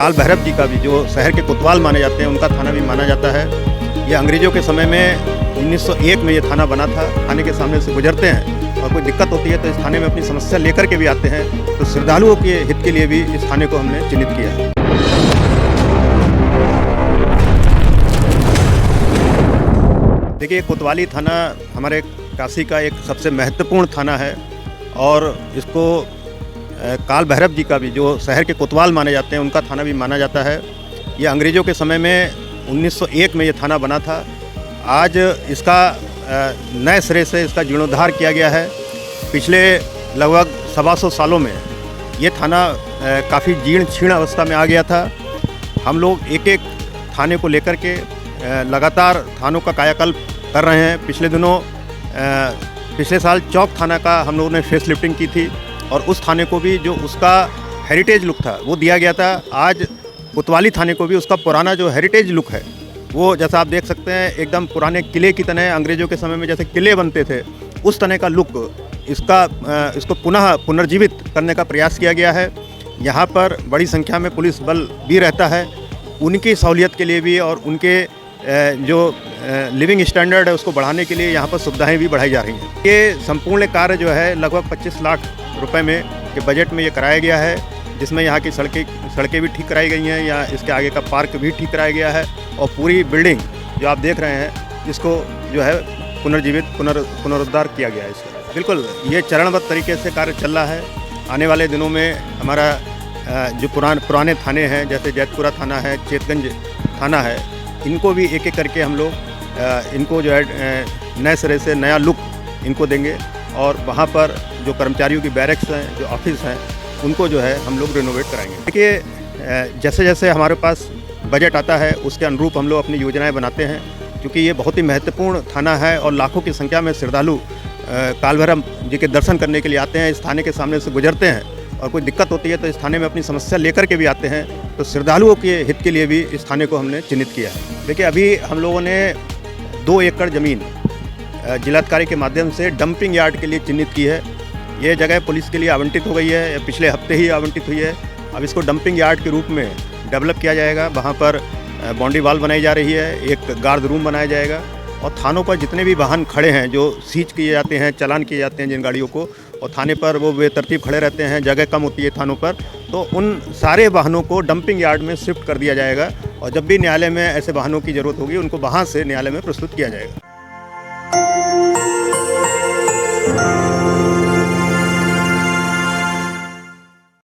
काल भैरव जी का भी, जो शहर के कोतवाल माने जाते हैं, उनका थाना भी माना जाता है। ये अंग्रेज़ों के समय में 1901 में ये थाना बना था। थाने के सामने से गुजरते हैं और कोई दिक्कत होती है तो इस थाने में अपनी समस्या लेकर के भी आते हैं। तो श्रद्धालुओं के हित के लिए भी इस थाने को हमने चिन्हित किया है। देखिए, कोतवाली थाना हमारे काशी का एक सबसे महत्वपूर्ण थाना है और इसको काल भैरव जी का भी, जो शहर के कोतवाल माने जाते हैं, उनका थाना भी माना जाता है। ये अंग्रेज़ों के समय में 1901 में ये थाना बना था। आज इसका नए सिरे से इसका जीर्णोद्धार किया गया है। पिछले लगभग 125 सालों में ये थाना काफ़ी जीर्ण क्षीण अवस्था में आ गया था। हम लोग एक एक थाने को लेकर के लगातार थानों का कायाकल्प कर रहे हैं। पिछले साल चौक थाना का हम लोगों ने फेस लिफ्टिंग की थी और उस थाने को भी जो उसका हेरिटेज लुक था वो दिया गया था। आज कोतवाली थाने को भी उसका पुराना जो हेरिटेज लुक है, वो जैसा आप देख सकते हैं, एकदम पुराने किले की तरह, अंग्रेज़ों के समय में जैसे किले बनते थे उस तरह का लुक इसको पुनर्जीवित करने का प्रयास किया गया है। यहाँ पर बड़ी संख्या में पुलिस बल भी रहता है, उनकी सहूलियत के लिए भी और उनके जो लिविंग स्टैंडर्ड है उसको बढ़ाने के लिए यहाँ पर सुविधाएं भी बढ़ाई जा रही हैं। ये संपूर्ण कार्य जो है लगभग 25 लाख रुपए में के बजट में ये कराया गया है, जिसमें यहाँ की सड़कें भी ठीक कराई गई हैं, या इसके आगे का पार्क भी ठीक कराया गया है और पूरी बिल्डिंग जो आप देख रहे हैं इसको जो है पुनरुद्धार किया गया है इसका। बिल्कुल ये चरणबद्ध तरीके से कार्य चल रहा है। आने वाले दिनों में हमारा जो पुराने थाने हैं, जैसे जैतपुरा थाना है, चेतगंज थाना है, इनको भी एक एक करके हम लोग इनको जो है नए सिरे से नया लुक इनको देंगे और वहाँ पर जो कर्मचारियों की बैरक्स हैं, जो ऑफिस हैं, उनको जो है हम लोग रिनोवेट कराएंगे। देखिए, जैसे जैसे हमारे पास बजट आता है उसके अनुरूप हम लोग अपनी योजनाएं बनाते हैं, क्योंकि ये बहुत ही महत्वपूर्ण थाना है और लाखों की संख्या में श्रद्धालु काल भैरव जी के दर्शन करने के लिए आते हैं। इस थाने के सामने से गुजरते हैं और कोई दिक्कत होती है तो इस थाने में अपनी समस्या लेकर के भी आते हैं। तो श्रद्धालुओं के हित के लिए भी इस थाने को हमने चिन्हित किया है। देखिए, अभी हम लोगों ने 2 एकड़ ज़मीन जिलाधिकारी के माध्यम से डंपिंग यार्ड के लिए चिन्हित की है। ये जगह पुलिस के लिए आवंटित हो गई है, पिछले हफ्ते ही आवंटित हुई है। अब इसको डंपिंग यार्ड के रूप में डेवलप किया जाएगा। वहाँ पर बाउंड्री वॉल बनाई जा रही है, एक गार्ड रूम बनाया जाएगा और थानों पर जितने भी वाहन खड़े हैं, जो सीज किए जाते हैं, चालान किए जाते हैं जिन गाड़ियों को, और थाने पर वो बेतरतीब खड़े रहते हैं, जगह कम होती है थानों पर, तो उन सारे वाहनों को डंपिंग यार्ड में शिफ्ट कर दिया जाएगा और जब भी न्यायालय में ऐसे वाहनों की ज़रूरत होगी उनको वहाँ से न्यायालय में प्रस्तुत किया जाएगा।